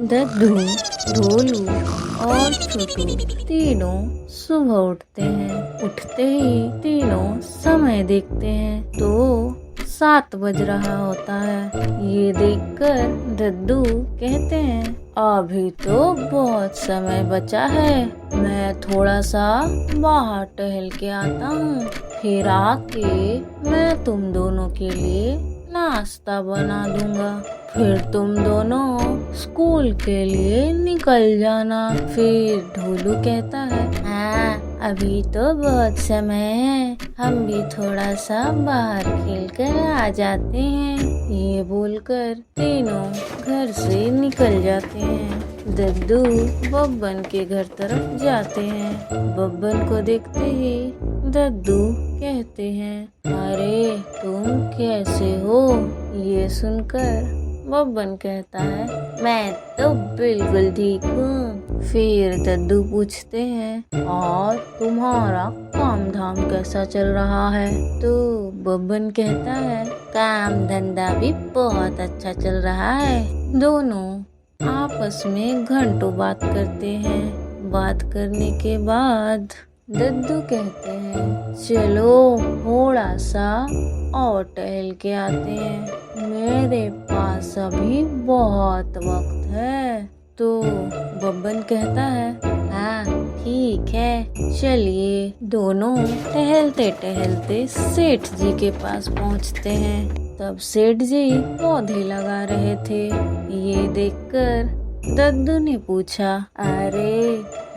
दद्दू, ढोलू और छोटू तीनों सुबह उठते हैं। उठते ही तीनों समय देखते हैं तो 7 बज रहा होता है। ये देखकर दद्दू कहते हैं, अभी तो बहुत समय बचा है, मैं थोड़ा सा बाहर टहल के आता हूँ, फिर आके मैं तुम दोनों के लिए नाश्ता बना दूंगा, फिर तुम दोनों स्कूल के लिए निकल जाना। फिर ढोलू कहता है, हाँ अभी तो बहुत समय है, हम भी थोड़ा सा बाहर खेल कर आ जाते हैं। ये बोलकर तीनों घर से निकल जाते हैं। दद्दू बब्बन के घर तरफ जाते हैं। बब्बन को देखते ही दद्दू कहते हैं, अरे तुम कैसे हो? ये सुनकर बब्बन कहता है, मैं तो बिल्कुल ठीक हूँ। फिर दद्दू पूछते हैं, और तुम्हारा काम धाम कैसा चल रहा है? तो बब्बन कहता है, काम धंधा भी बहुत अच्छा चल रहा है। दोनों आपस में घंटों बात करते हैं। बात करने के बाद दद्दू कहते हैं, चलो थोड़ा सा और टहल के आते हैं, मेरे पास अभी बहुत वक्त है। तो बब्बन कहता है, हाँ ठीक है चलिए। दोनों टहलते टहलते सेठ जी के पास पहुंचते हैं। तब सेठ जी पौधे लगा रहे थे। ये देखकर दद्दू ने पूछा, अरे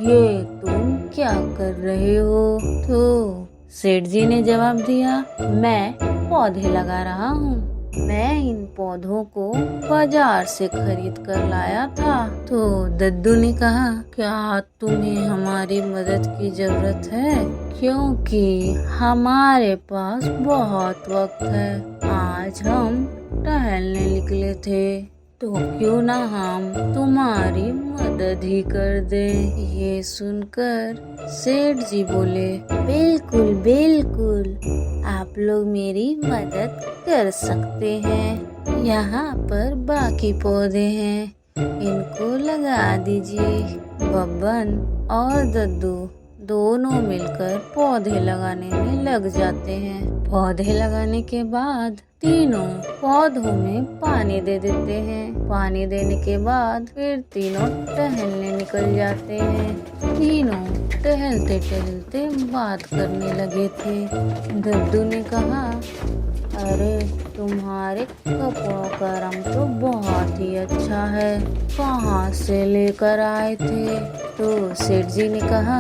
ये तुम क्या कर रहे हो? तो सेठ जी ने जवाब दिया, मैं पौधे लगा रहा हूँ, मैं इन पौधों को बाजार से खरीद कर लाया था। तो दद्दू ने कहा, क्या तुम्हें हमारी मदद की जरूरत है? क्योंकि हमारे पास बहुत वक्त है, आज हम टहलने निकले थे, तो क्यों ना हम तुम्हारी मदद ही कर दें। ये सुनकर सेठ जी बोले, बिल्कुल बिल्कुल, आप लोग मेरी मदद कर सकते हैं। यहाँ पर बाकी पौधे हैं, इनको लगा दीजिए। बब्बन और दद्दू दोनों मिलकर पौधे लगाने में लग जाते हैं। पौधे लगाने के बाद तीनों पौधों में पानी दे देते हैं। पानी देने के बाद फिर तीनों टहलने निकल जाते हैं। तीनों टहलते टहलते बात करने लगे थे। दद्दू ने कहा, अरे तुम्हारे कपड़ों का रंग तो बहुत ही अच्छा है, कहाँ से लेकर आए थे? तो सेठ जी ने कहा,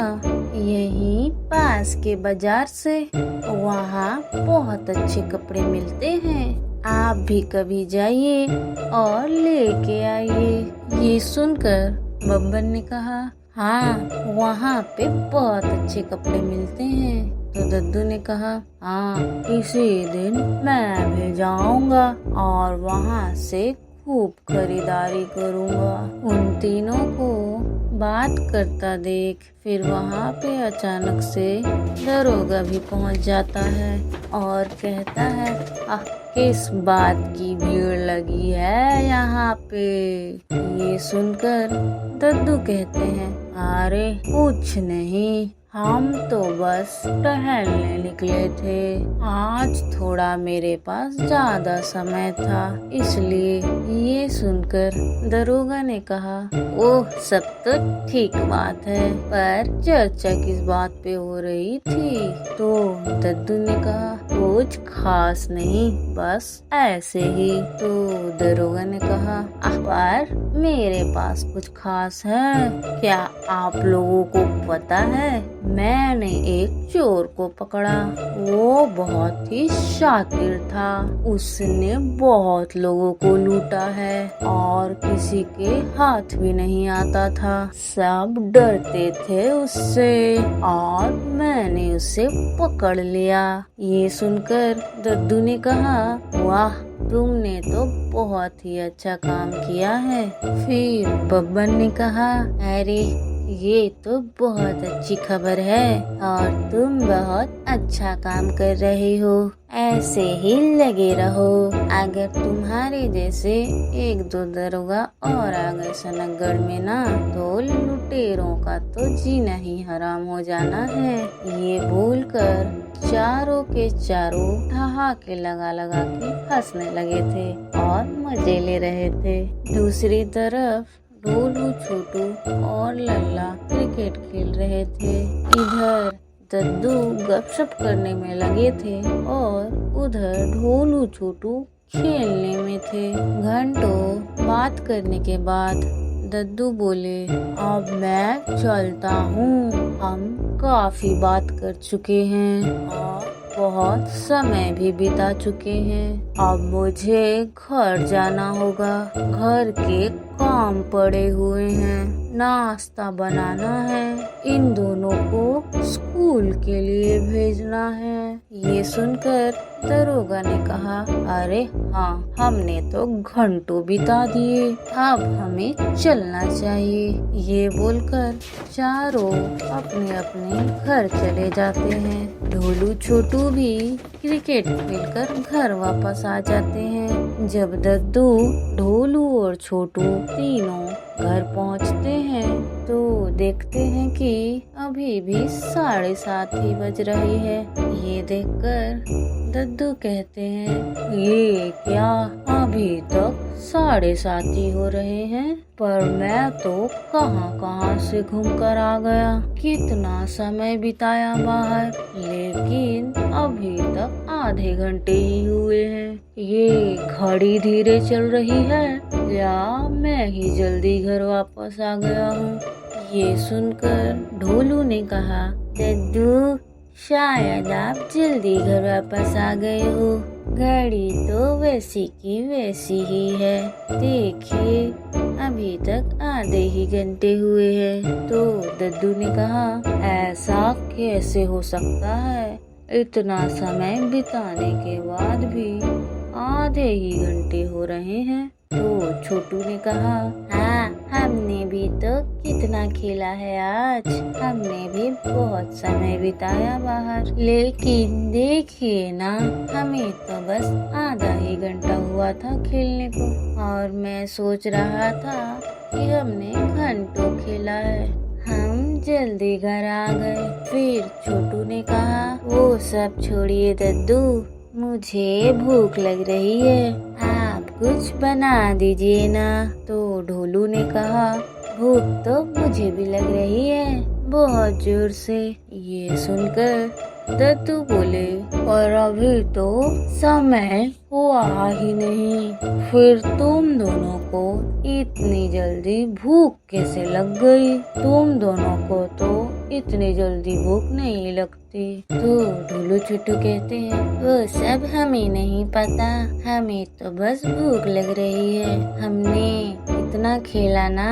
यहीं पास के बाजार से, वहाँ बहुत अच्छे कपड़े मिलते हैं, आप भी कभी जाइए और लेके आइए। ये सुनकर बब्बन ने कहा, हाँ वहाँ पे बहुत अच्छे कपड़े मिलते हैं। तो दद्दू ने कहा, हाँ किसी दिन मैं भी जाऊंगा और वहाँ से खूब खरीदारी करूंगा। उन तीनों को बात करता देख फिर वहाँ पे अचानक से दरोगा भी पहुँच जाता है और कहता है, किस बात की भीड़ लगी है यहाँ पे? ये सुनकर दद्दू कहते हैं, अरे कुछ नहीं, हम तो बस टहलने निकले थे, आज थोड़ा मेरे पास ज्यादा समय था इसलिए। ये सुनकर दरोगा ने कहा, ओह सब तो ठीक बात है, पर चर्चा किस बात पे हो रही थी? तो दद्दू ने कहा, कुछ खास नहीं, बस ऐसे ही। तो दरोगा ने कहा, पर मेरे पास कुछ खास है। क्या आप लोगों को पता है, मैंने एक चोर को पकड़ा, वो बहुत ही शातिर था, उसने बहुत लोगों को लूटा है और किसी के हाथ भी नहीं आता था, सब डरते थे उससे और मैंने उसे पकड़ लिया। ये सुनकर दद्दू ने कहा, वाह तुमने तो बहुत ही अच्छा काम किया है। फिर बब्बन ने कहा, अरे ये तो बहुत अच्छी खबर है और तुम बहुत अच्छा काम कर रहे हो, ऐसे ही लगे रहो। अगर तुम्हारे जैसे एक दो दरोगा और आ गए सनकगढ़ में ना, तो लुटेरों का तो जीना ही हराम हो जाना है। ये बोलकर चारों के चारों ठहाके लगा लगा के हंसने लगे थे और मजे ले रहे थे। दूसरी तरफ ढोलू, छोटू और लल्ला क्रिकेट खेल रहे थे। इधर दद्दू गपशप करने में लगे थे और उधर ढोलू छोटू खेलने में थे। घंटों बात करने के बाद दद्दू बोले, अब मैं चलता हूँ। हम काफी बात कर चुके हैं और बहुत समय भी बिता चुके हैं। अब मुझे घर जाना होगा। घर के काम पड़े हुए हैं, नाश्ता बनाना है, इन दोनों को स्कूल के लिए भेजना है। ये सुनकर दरोगा ने कहा, अरे हाँ, हमने तो घंटों बिता दिए, अब हमें चलना चाहिए। ये बोलकर चारों अपने अपने घर चले जाते हैं। ढोलू छोटू भी क्रिकेट खेलकर घर वापस आ जाते हैं। जब दद्दू, ढोलू और छोटू तीनों घर पहुंचते हैं तो देखते हैं कि अभी भी 7:30 ही बज रही है। ये देखकर दद्दू कहते हैं, ये क्या, अभी तक 7:30 ही हो रहे हैं, पर मैं तो कहां से घूमकर आ गया। कितना समय बिताया बाहर, लेकिन अभी तक आधे घंटे ही हुए हैं। ये घड़ी धीरे चल रही है या मैं ही जल्दी घर वापस आ गया हूँ। ये सुनकर ढोलू ने कहा, दद्दू, शायद आप जल्दी घर वापस आ गए हो। घड़ी तो वैसी की वैसी ही है। देखिए, अभी तक आधे ही घंटे हुए हैं। तो दद्दू ने कहा, ऐसा कैसे हो सकता है? इतना समय बिताने के बाद भी आधे ही घंटे हो रहे हैं। तो छोटू ने कहा, हाँ, हमने भी तो कितना खेला है आज। हमने भी बहुत समय बिताया बाहर, लेकिन देखिए ना, हमें तो बस आधा ही घंटा हुआ था खेलने को और मैं सोच रहा था कि हमने घंटों खेला है। हम जल्दी घर आ गए। फिर छोटू ने कहा, वो सब छोड़िए दद्दू, मुझे भूख लग रही है, आप कुछ बना दीजिए ना। तो ढोलू ने कहा, भूख तो मुझे भी लग रही है, बहुत जोर से। ये सुनकर दद्दू बोले, पर अभी तो समय हुआ ही नहीं, फिर तुम दोनों को इतनी जल्दी भूख कैसे लग गई? तुम दोनों को तो इतनी जल्दी भूख नहीं लगती। तो ढोलू छोटू कहते हैं, वो सब हमें नहीं पता, हमें तो बस भूख लग रही है। हमने इतना खेला ना,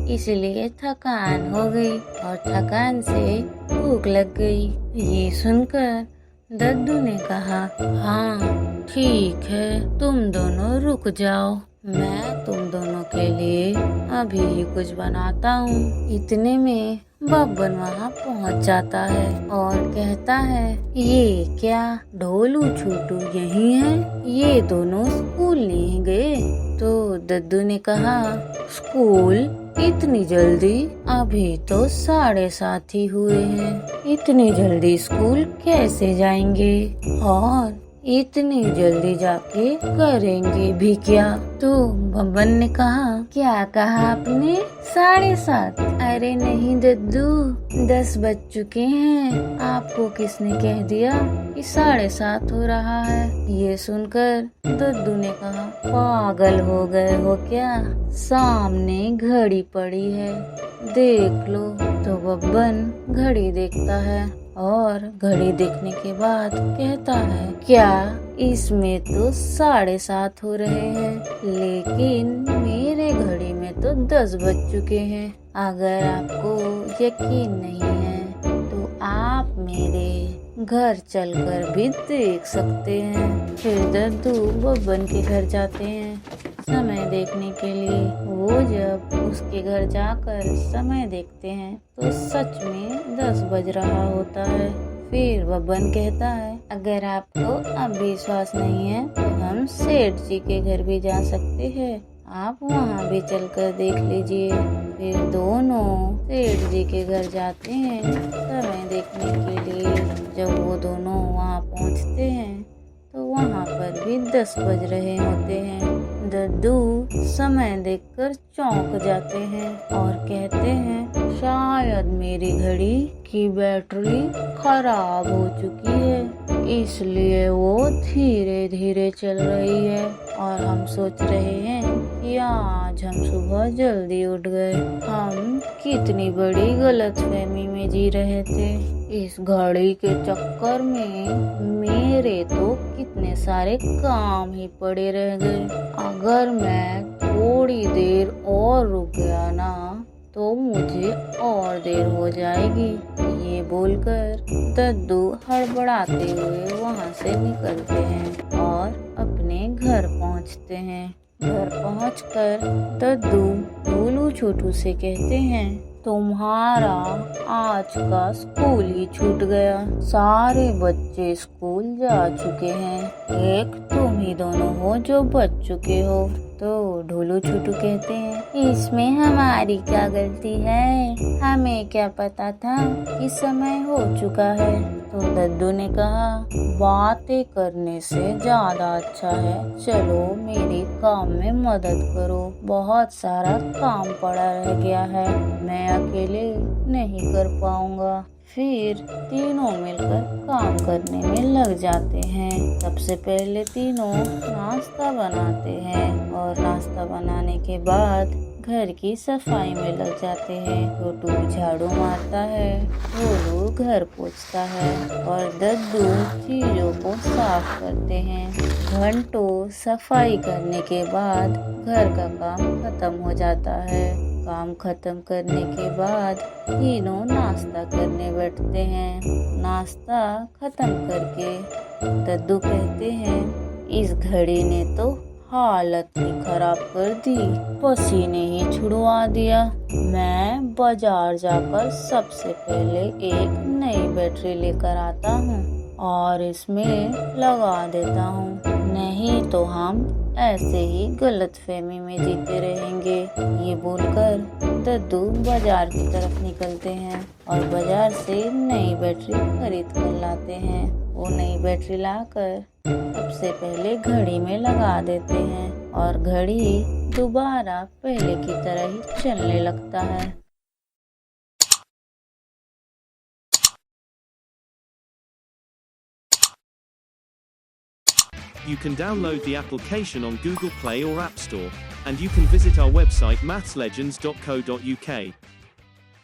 इसलिए थकान हो गई और थकान से भूख लग गई। ये सुनकर दद्दू ने कहा, हाँ ठीक है, तुम दोनों रुक जाओ, मैं तुम दोनों के लिए अभी ही कुछ बनाता हूँ। इतने में बब्बन वहाँ पहुँच जाता है और कहता है, ये क्या, ढोलू छोटू यही हैं? ये दोनों स्कूल नहीं गए? तो दद्दू ने कहा, स्कूल इतनी जल्दी? अभी तो 7:30 ही हुए हैं। इतनी जल्दी स्कूल कैसे जाएंगे और इतनी जल्दी जाके करेंगे भी क्या? तो बब्बन ने कहा, क्या कहा आपने, 7:30? अरे नहीं दद्दू, 10 बज चुके हैं। आपको किसने कह दिया कि 7:30 हो रहा है? ये सुनकर दद्दू ने कहा, पागल हो गए हो क्या? सामने घड़ी पड़ी है, देख लो। तो बब्बन घड़ी देखता है और घड़ी देखने के बाद कहता है, क्या इसमें तो 7:30 हो रहे हैं, लेकिन मेरे घड़ी में तो 10 बज चुके हैं। अगर आपको यकीन नहीं है तो आप मेरे घर चलकर भी देख सकते हैं। फिर दद्दू बब्बन के घर जाते हैं समय देखने के लिए। वो जब उसके घर जाकर समय देखते हैं तो सच में 10 बज रहा होता है। फिर बब्बन कहता है, अगर आपको अब विश्वास नहीं है तो हम हम सेठ जी के घर भी जा सकते हैं, आप वहाँ भी चलकर देख लीजिए। फिर दोनों सेठ जी के घर जाते हैं समय देखने के लिए। जब वो दोनों वहाँ पहुँचते हैं तो वहाँ पर भी 10 बज रहे होते हैं। दद्दू समय देखकर चौंक जाते हैं और कहते हैं शायद मेरी घड़ी की बैटरी खराब हो चुकी है, इसलिए वो धीरे धीरे चल रही है। और हम सोच रहे हैं कि आज हम सुबह जल्दी उठ गए। हम कितनी बड़ी गलतफहमी में जी रहे थे। इस घड़ी के चक्कर में मेरे तो कितने सारे काम ही पड़े रह गए। अगर मैं थोड़ी देर और रुक गया ना तो मुझे और देर हो जाएगी। ये बोलकर दद्दू हड़बड़ाते हुए वहाँ से निकलते हैं और अपने घर पहुँचते हैं। घर पहुँचकर दद्दू ढोलू छोटू से कहते हैं तुम्हारा आज का स्कूल ही छूट गया। सारे बच्चे स्कूल जा चुके हैं, एक तुम ही दोनों हो जो बच चुके हो। तो ढोलू छोटू कहते हैं इसमें हमारी क्या गलती है, हमें क्या पता था कि समय हो चुका है। तो दद्दू ने कहा बातें करने से ज्यादा अच्छा है चलो मेरी काम में मदद करो, बहुत सारा काम पड़ा रह गया है, मैं अकेले नहीं कर पाऊंगा। फिर तीनों मिलकर काम करने में लग जाते हैं। सबसे पहले तीनों नाश्ता बनाते हैं और नाश्ता बनाने के बाद घर की सफाई में लग जाते हैं। छोटू झाड़ू मारता है, ढोलू घर पोंछता है और दद्दू चीजों को साफ करते हैं। घंटों सफाई करने के बाद घर का काम खत्म हो जाता है। काम खत्म करने के बाद तीनों नाश्ता करने बैठते हैं। नाश्ता खत्म करके दद्दू कहते हैं इस घड़ी ने तो हालत ही खराब कर दी, पसीने ही छुड़वा दिया। मैं बाजार जाकर सबसे पहले एक नई बैटरी लेकर आता हूँ और इसमें लगा देता हूँ, नहीं तो हम ऐसे ही गलतफहमी में जीते रहेंगे। ये बोलकर दद्दू बाजार की तरफ निकलते हैं और बाजार से नई बैटरी खरीद कर लाते हैं। वो नई बैटरी लाकर सबसे पहले घड़ी में लगा देते हैं और घड़ी दोबारा पहले की तरह ही चलने लगता है। You can download the application on Google Play or App Store, and you can visit our website mathslegends.co.uk.